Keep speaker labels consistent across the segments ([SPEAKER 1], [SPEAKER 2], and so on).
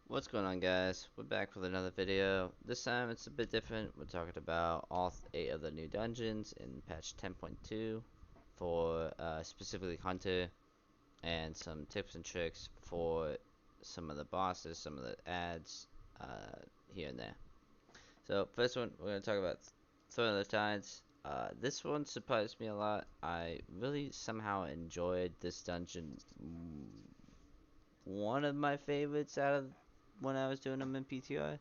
[SPEAKER 1] What's going on, guys? We're back with another video. This time it's a bit different. We're talking about all 8 of the new dungeons in patch 10.2 for specifically Hunter, and some tips and tricks for some of the bosses, some of the ads here and there. So first one, we're going to talk about Throne of the Tides. This one surprised me a lot. I really somehow enjoyed this dungeon. One of my favorites out of when I was doing them in PTR.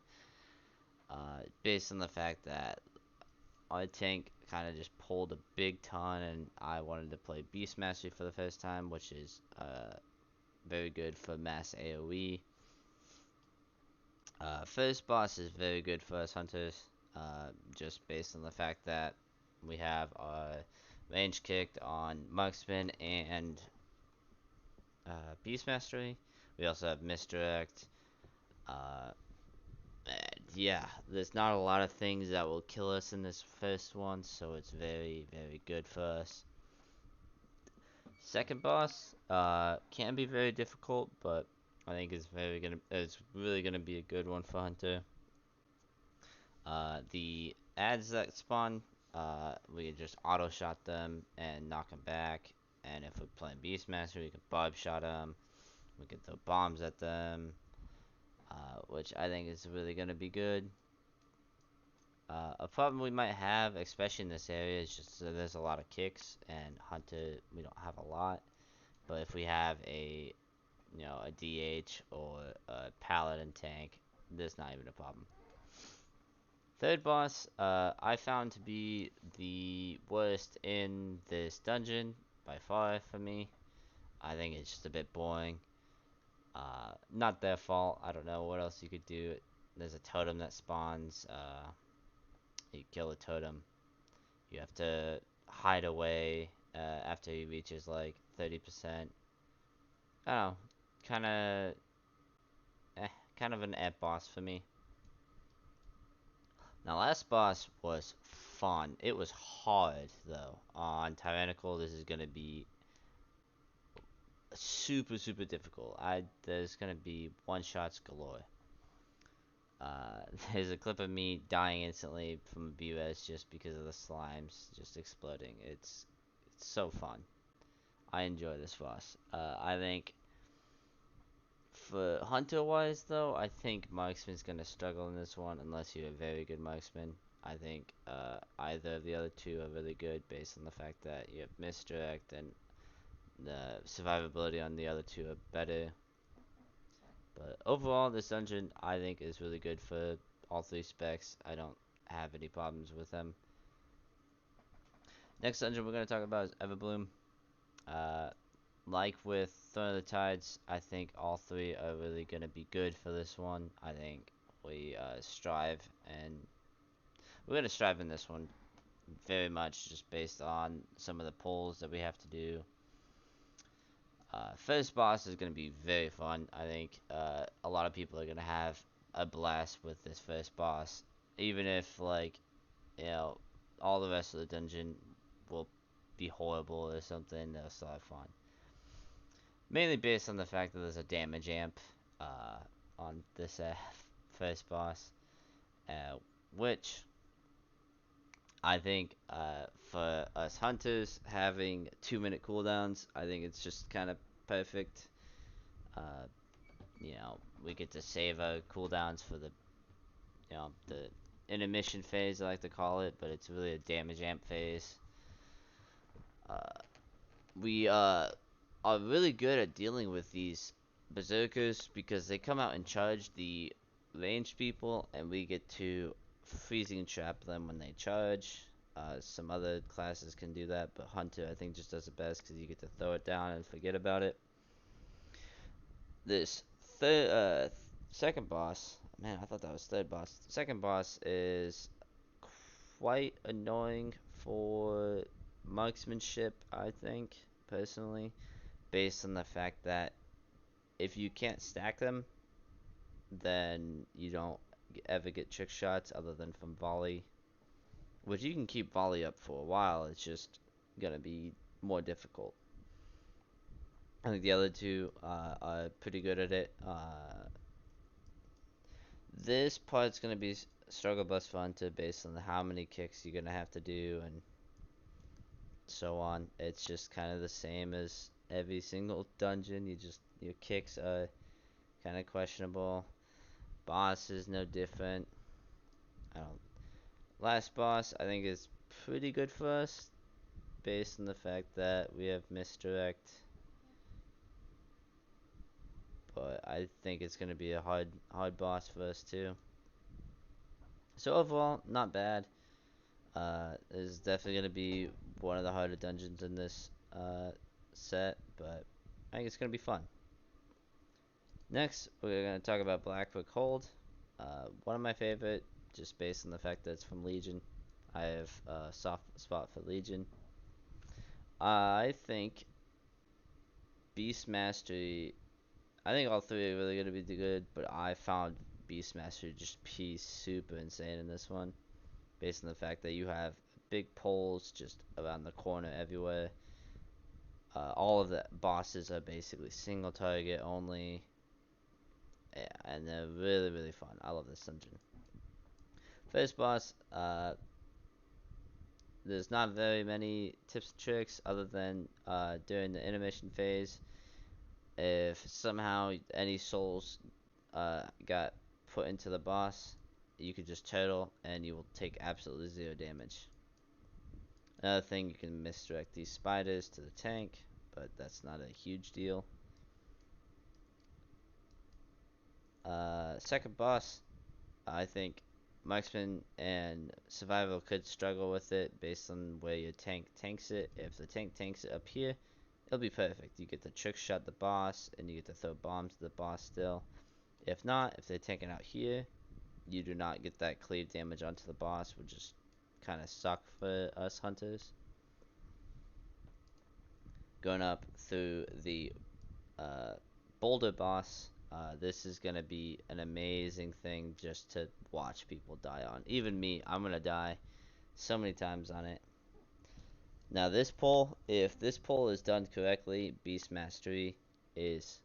[SPEAKER 1] Based on the fact that our tank kind of just pulled a big ton, and I wanted to play Beast Mastery for the first time, which is very good for mass AoE. First boss is very good for us hunters, just based on the fact that we have our range kicked on Marksman and Beast Mastery. We also have Misdirect. Uh, yeah, there's not a lot of things that will kill us in this first one, so it's very, very good for us. Second boss, can be very difficult, but I think it's really gonna be a good one for Hunter. The ads that spawn, we can just auto shot them and knock them back. And if we're playing Beastmaster, we can bob shot them. We can throw bombs at them, which I think is really gonna be good. A problem we might have, especially in this area, is just that there's a lot of kicks, and Hunter we don't have a lot. But if we have a DH or a Paladin tank, there's not even a problem. Third boss, I found to be the worst in this dungeon by far for me. I think it's just a bit boring. Not their fault. I don't know what else you could do. There's a totem that spawns. You kill a totem. You have to hide away after he reaches like 30%. I don't know, kind of, kind of an boss for me. Now, last boss was fun. It was hard though. On Tyrannical, this is gonna be super, super difficult. There's gonna be one shots galore. There's a clip of me dying instantly from a B-res just because of the slimes just exploding. It's so fun. I enjoy this boss. I think for hunter wise though, I think marksman's gonna struggle in this one unless you're a very good marksman. I think either of the other two are really good based on the fact that you have misdirect and the survivability on the other two are better. But overall, this dungeon I think is really good for all 3 specs. I don't have any problems with them. Next dungeon we're going to talk about is Everbloom. Uh, like with Throne of the Tides, I think all 3 are really going to be good for this one. I think we strive, and we're going to strive in this one very much just based on some of the pulls that we have to do. First boss is going to be very fun. I think a lot of people are going to have a blast with this first boss. Even if, like, all the rest of the dungeon will be horrible or something, they'll still have fun. Mainly based on the fact that there's a damage amp on this first boss, which I think for us hunters having 2-minute cooldowns, I think it's just kind of perfect. Uh, we get to save our cooldowns for the intermission phase, I like to call it, but it's really a damage amp phase. Uh, we are really good at dealing with these berserkers because they come out and charge the ranged people, and we get to freezing trap them when they charge. Some other classes can do that, but Hunter I think just does it best because you get to throw it down and forget about it. This second boss, man, I thought that was third boss. Second boss is quite annoying for marksmanship, I think, personally, based on the fact that if you can't stack them, then you don't ever get trick shots other than from volley, which you can keep volley up for a while. It's just gonna be more difficult. I think the other two are pretty good at it. This part's gonna be struggle bus fun to based on how many kicks you're gonna have to do and so on. It's just kind of the same as every single dungeon. Your kicks are kind of questionable. Boss is no different. I don't. Last boss I think is pretty good for us based on the fact that we have misdirect, but I think it's gonna be a hard boss for us too. So overall, not bad. Is definitely gonna be one of the harder dungeons in this set, but I think it's gonna be fun. Next, we're gonna talk about Blackbook Hold. One of my favorite, just based on the fact that it's from Legion. I have a soft spot for Legion. I think Beast Mastery. I think all three are really gonna be good, but I found Beast Mastery just be super insane in this one, based on the fact that you have big poles just around the corner everywhere. All of the bosses are basically single target only, yeah, and they're really fun. I love this dungeon. First boss, there's not very many tips and tricks other than during the intermission phase. If somehow any souls got put into the boss, you could just turtle and you will take absolutely zero damage. Another thing, you can misdirect these spiders to the tank, but that's not a huge deal. Second boss, I think marksman and survival could struggle with it based on where your tank tanks it. If the tank tanks it up here, it'll be perfect. You get to trick shot the boss, and you get to throw bombs to the boss still. If not, if they tank it out here, you do not get that cleave damage onto the boss, which is kind of suck for us hunters. Going up through the uh, boulder boss, this is gonna be an amazing thing just to watch people die on. Even me, I'm gonna die so many times on it. Now this pull, if this pull is done correctly, Beast Mastery is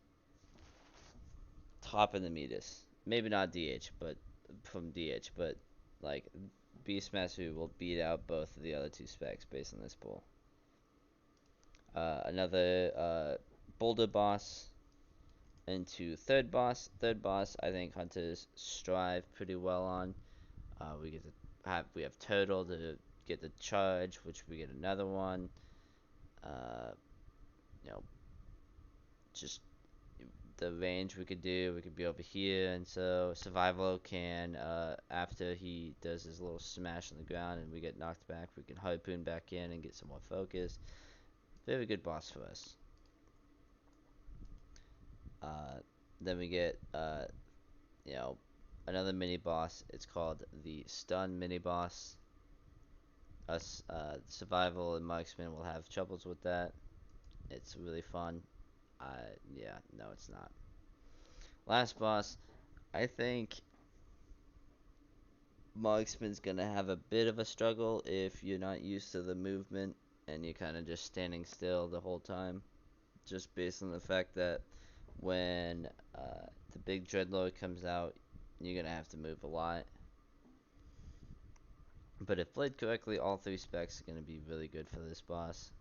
[SPEAKER 1] top in the meters. Maybe not DH, but from DH, but like Beast Mastery will beat out both of the other two specs based on this pull. Another boulder boss into third boss. Third boss, I think hunters strive pretty well on. We have turtle to get the charge, which we get another one. Uh, you know, just the range we could do. We could be over here, and so survival can after he does his little smash on the ground and we get knocked back, we can harpoon back in and get some more focus. Very good boss for us. Uh, then we get you know, another mini boss. It's called the stun mini boss. Us survival and marksman will have troubles with that. It's really fun. Yeah, no, it's not. Last boss, I think marksman's gonna have a bit of a struggle if you're not used to the movement and you're kind of just standing still the whole time. Just based on the fact that when the big dreadlord comes out, you're gonna have to move a lot. But if played correctly, all three specs are gonna be really good for this boss.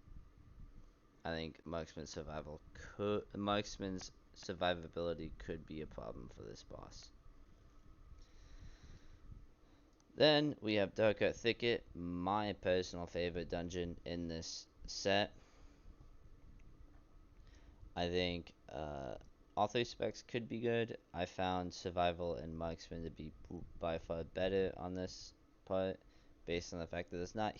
[SPEAKER 1] I think marksman's survivability could be a problem for this boss. Then we have Dark Thicket, my personal favorite dungeon in this set. I think all three specs could be good. I found survival and marksman to be by far better on this part, based on the fact that there's not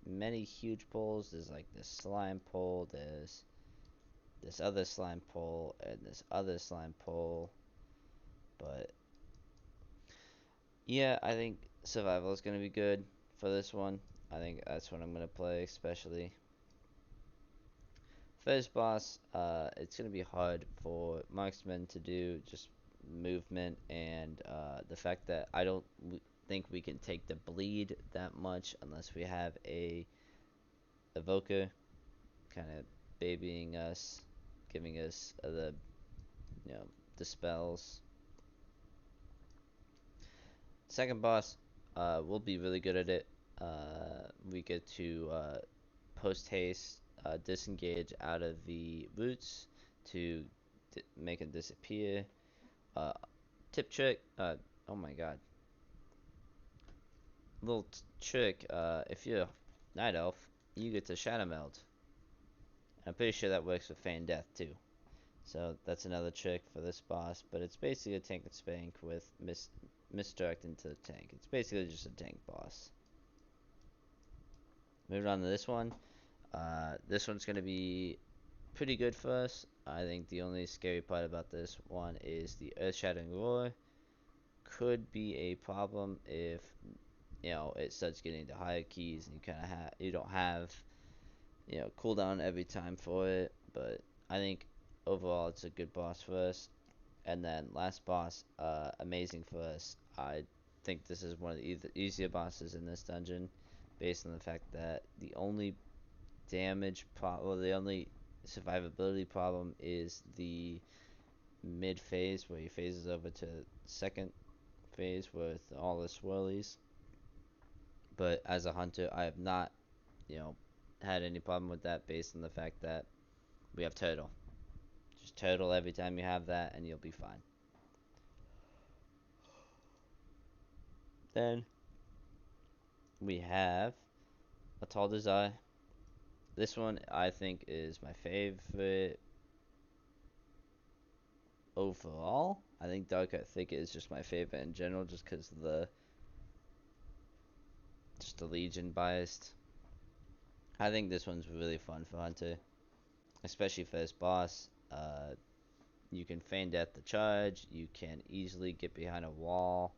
[SPEAKER 1] many huge pulls. There's like this slime pull, there's this other slime pull, and this other slime pull. But yeah, I think survival is going to be good for this one. I think that's what I'm going to play, especially. First boss, it's going to be hard for marksmen to do, just movement and the fact that I don't think we can take the bleed that much unless we have a evoker kind of babying us, giving us the, the spells. Second boss, we'll be really good at it. We get to post haste, disengage out of the roots to make it disappear. Uh, Tip trick. Oh my god. Little trick. If you're a night elf, you get to shadow meld. I'm pretty sure that works with feign death too. So that's another trick for this boss, but it's basically a tank and spank with misdirect into the tank. It's basically just a tank boss. Moving on to this one. This one's gonna be pretty good for us. I think the only scary part about this one is the earth shattering roar. Could be a problem if it starts getting to higher keys and you don't have cooldown every time for it. But I think overall it's a good boss for us. And then last boss, amazing for us. I think this is one of the easier bosses in this dungeon, based on the fact that the only the only survivability problem is the mid phase where he phases over to second phase with all the swirlies. But as a hunter, I have not, you know, had any problem with that based on the fact that we have turtle. Just turtle every time you have that, and you'll be fine. Then we have a tall desire. This one I think is my favorite overall. I think Dark Art Thicket is just my favorite in general, just because of the Legion biased. I think this one's really fun for Hunter, especially first boss. You can feign death the charge. You can easily get behind a wall.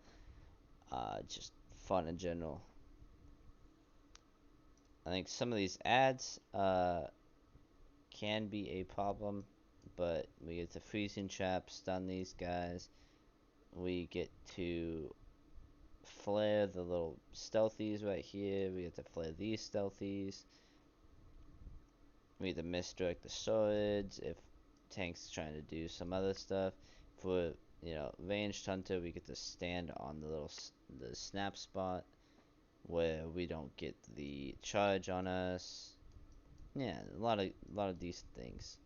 [SPEAKER 1] Just fun in general. I think some of these ads can be a problem, but we get to freezing trap, stun these guys. We get to flare the little stealthies right here. We get to flare these stealthies. We get to misdirect the swords if tank's trying to do some other stuff. For ranged hunter, we get to stand on the snap spot where we don't get the charge on us. Yeah, a lot of decent things.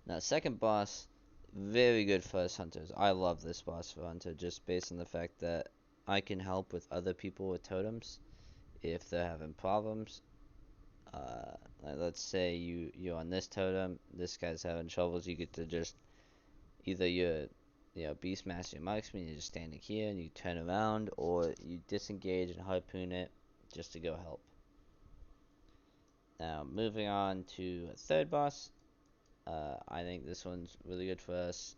[SPEAKER 1] Now, second boss, very good for us hunters. I love this boss for hunter just based on the fact that I can help with other people with totems if they're having problems. Like let's say you're on this totem, this guy's having troubles. You get to just either Beastmaster or Marksman, you're just standing here and you turn around, or you disengage and harpoon it just to go help. Now, moving on to a third boss, I think this one's really good for us.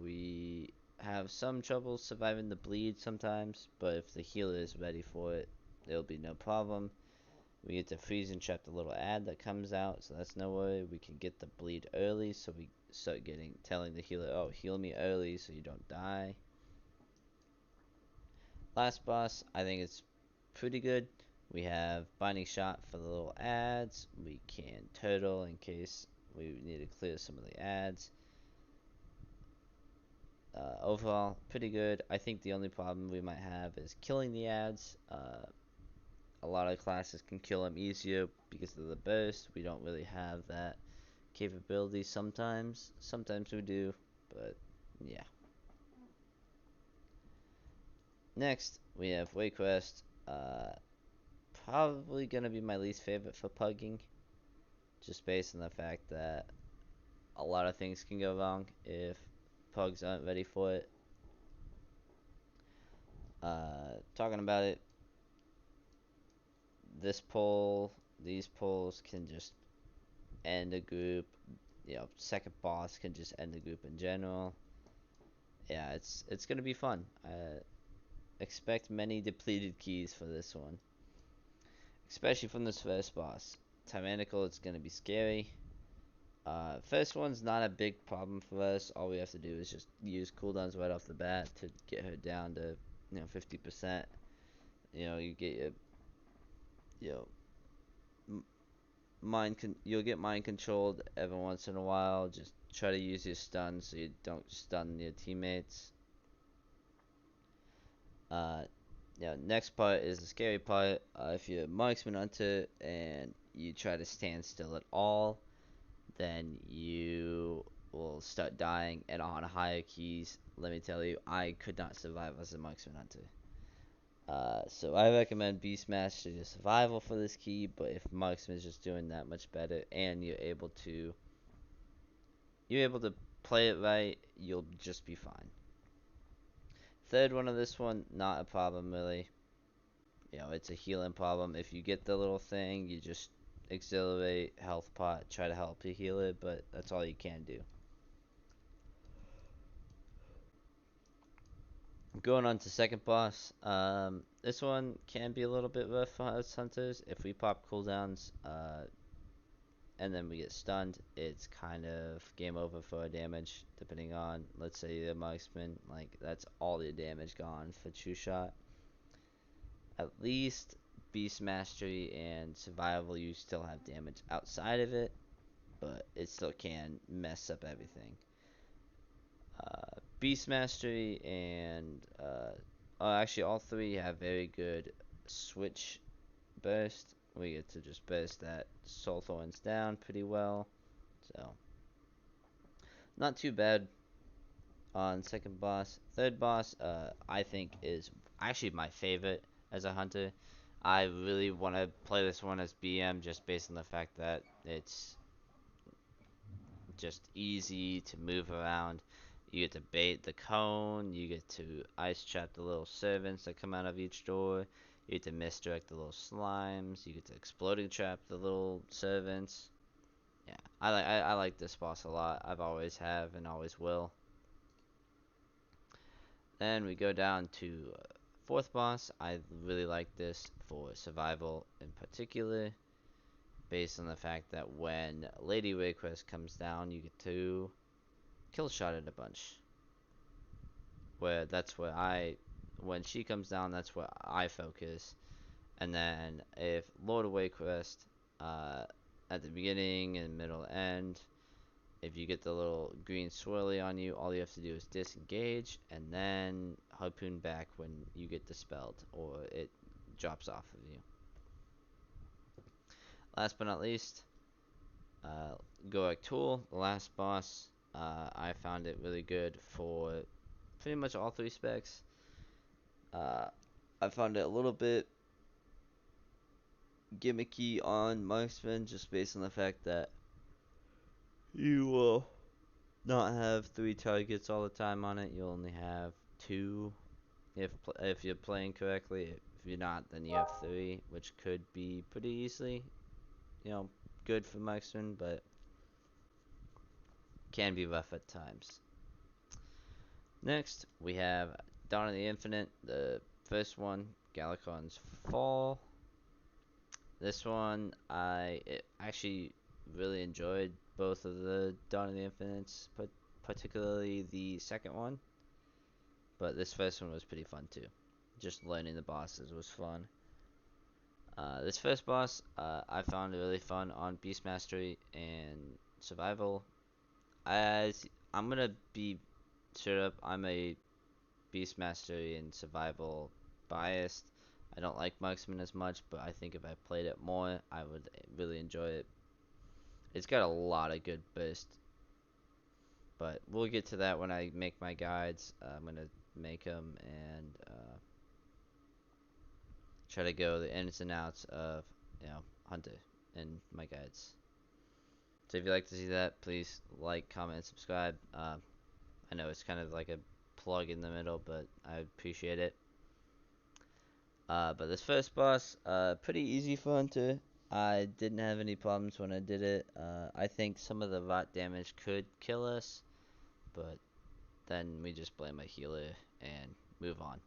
[SPEAKER 1] We have some trouble surviving the bleed sometimes, but if the healer is ready for it, it'll be no problem. We get to freeze and trap the little ad that comes out, so that's no worry. We can get the bleed early, so we start telling the healer, oh, heal me early so you don't die. Last boss, I think it's pretty good. We have binding shot for the little ads. We can turtle in case we need to clear some of the ads. Overall, pretty good. I think the only problem we might have is killing the ads. A lot of classes can kill them easier because of the burst. We don't really have that capability sometimes. Sometimes we do, but yeah. Next, we have Wayquest. Probably gonna be my least favorite for pugging, just based on the fact that a lot of things can go wrong if pugs aren't ready for it. Talking about it, these pulls can just end a group. Second boss can just end the group in general. Yeah, it's gonna be fun. Expect many depleted keys for this one, especially from this first boss. Tyrannical, it's gonna be scary. First one's not a big problem for us. All we have to do is just use cooldowns right off the bat to get her down to 50%. You get you know you'll get mind controlled every once in a while. Just try to use your stun so you don't stun your teammates. Uh, next part is the scary part. If you're a marksman hunter and you try to stand still at all, then you will start dying. And on higher keys, let me tell you, I could not survive as a marksman hunter. So I recommend Beastmaster to survival for this key, but if marksman is just doing that much better and you're able to play it right, you'll just be fine. Third one of this one, not a problem really. It's a healing problem. If you get the little thing, you just accelerate health pot, try to help you heal it, but that's all you can do. Going on to second boss. This one can be a little bit rough for us hunters. If we pop cooldowns, and then we get stunned, it's kind of game over for our damage. Depending on, let's say, the marksman, like that's all the damage gone for true shot. At least beast mastery and survival, you still have damage outside of it, but it still can mess up everything. Beast mastery and actually all three have very good switch burst. We get to just burst that soul thorns down pretty well, so not too bad on second boss. Third boss, I think is actually my favorite as a hunter. I really want to play this one as BM just based on the fact that it's just easy to move around. You get to bait the cone, you get to ice trap the little servants that come out of each door, you get to misdirect the little slimes, you get to exploding trap the little servants. Yeah, I like this boss a lot. I've always have and always will. Then we go down to fourth boss. I really like this for survival in particular, based on the fact that when Lady Wayquest comes down, you get to kill shot it a bunch. Where that's where when she comes down, that's where I focus. And then if Lord of Wayquest, uh, at the beginning and middle end, if you get the little green swirly on you, all you have to do is disengage and then harpoon back when you get dispelled or it drops off of you. Last but not least, uh, Gorak Tool, the last boss. I found it really good for pretty much all three specs. Uh, I found it a little bit gimmicky on marksman just based on the fact that you will not have three targets all the time on it. You'll only have two if you're playing correctly. If you're not, then you have three, which could be pretty easily, good for marksman, but can be rough at times. Next, we have Dawn of the Infinite, the first one, Galakon's Fall. This one, actually really enjoyed both of the Dawn of the Infinites, but particularly the second one. But this first one was pretty fun too. Just learning the bosses was fun. This first boss, I found really fun on Beast Mastery and Survival. I'm gonna be straight up. I'm a Beast Mastery and Survival biased. I don't like Marksman as much, but I think if I played it more, I would really enjoy it. It's got a lot of good burst, but we'll get to that when I make my guides. I'm gonna make them and try to go the ins and outs of Hunter in my guides. So if you'd like to see that, please like, comment, subscribe. I know it's kind of like a plug in the middle, but I appreciate it. But this first boss, pretty easy for Hunter. I didn't have any problems when I did it. I think some of the rot damage could kill us, but then we just blame a healer and move on.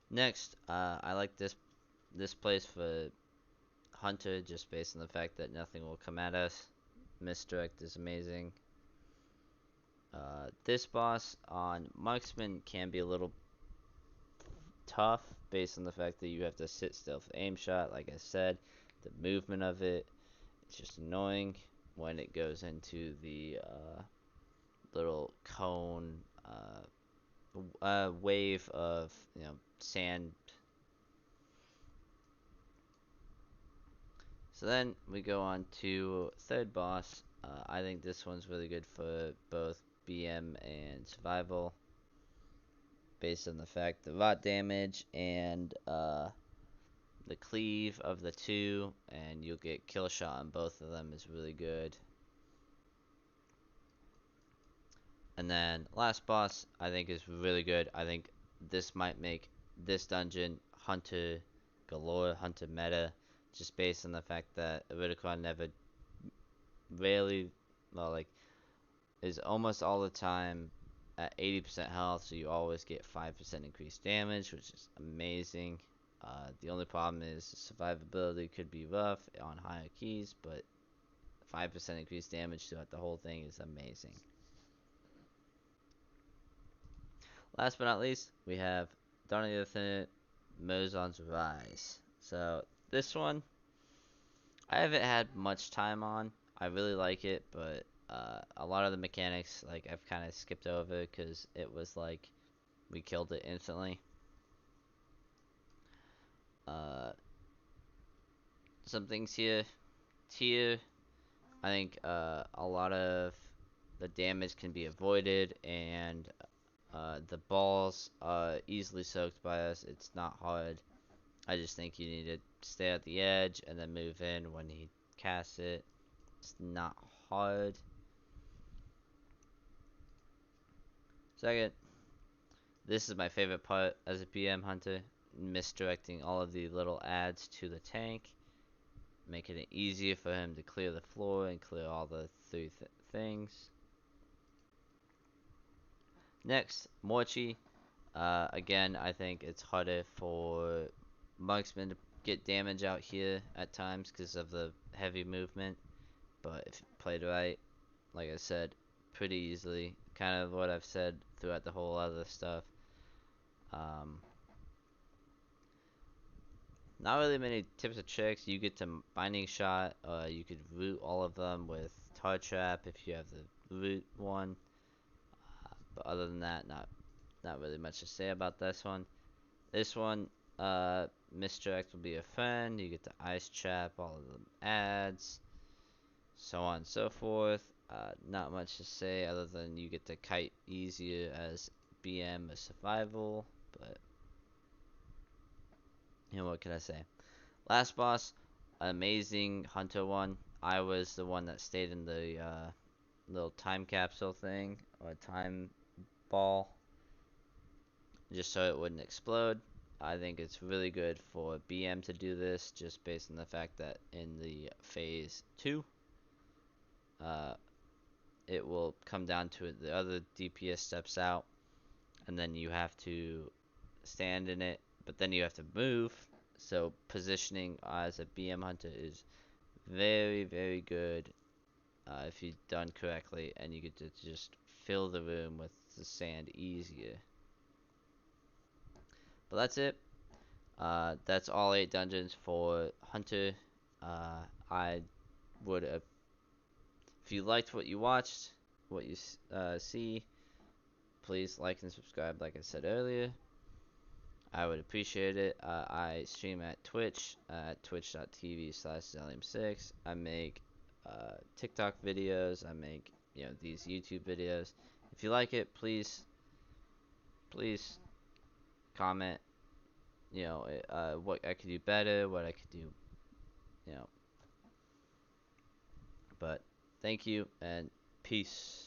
[SPEAKER 1] Next, I like this place for Hunter just based on the fact that nothing will come at us. Misdirect is amazing. This boss on Marksman can be a little tough based on the fact that you have to sit still for aim shot. Like I said, the movement of it's just annoying when it goes into the little cone wave of sand. So then we go on to third boss. I think this one's really good for both BM and survival, based on the fact the rot damage and the cleave of the two, and you'll get kill shot on both of them is really good. And then last boss I think is really good. I think this might make this dungeon hunter galore, hunter meta, just based on the fact that Iridicon never rarely, well, like, is almost all the time at 80% health, so you always get 5% increased damage, which is amazing. The only problem is survivability could be rough on higher keys, but 5% increased damage throughout the whole thing is amazing. Last but not least, we have Dawn of the Infinite, Mozon's Rise. So this one, I haven't had much time on. I really like it, but a lot of the mechanics, like, I've kind of skipped over because it was like we killed it instantly. Uh, some things here, I think a lot of the damage can be avoided, and the balls are easily soaked by us. It's not hard. I just think you need to stay at the edge and then move in when he casts it. It's not hard. Second, this is my favorite part as a BM hunter, misdirecting all of the little ads to the tank, making it easier for him to clear the floor and clear all the three things. Next, Morchi. Again, I think it's harder for marksmen to get damage out here at times because of the heavy movement, but if you played right, like I said, pretty easily. Kind of what I've said throughout the whole other stuff. Um, Not really many tips or tricks. You get to binding shot. You could root all of them with tar trap if you have the root one. But other than that, not really much to say about this one. This one, misdirect will be a friend. You get to ice trap all of the ads, so on and so forth. Not much to say other than you get to kite easier as BM or survival. But what can I say? Last boss, amazing hunter one. I was the one that stayed in the little time capsule thing, or time ball, just so it wouldn't explode. I think it's really good for BM to do this, just based on the fact that in the phase 2, uh, it will come down to it. The other DPS steps out, and then you have to stand in it, but then you have to move. So positioning as a BM hunter is very, very good if you've done correctly, and you get to just fill the room with the sand easier. But that's it. That's all 8 dungeons for Hunter. I would, if you liked what you watched, what you see, please like and subscribe. Like I said earlier, I would appreciate it. I stream at Twitch at twitch.tv/Zelium6. I make TikTok videos. I make these YouTube videos. If you like it, please comment. What I could do better, what I could do. You know, but thank you and peace.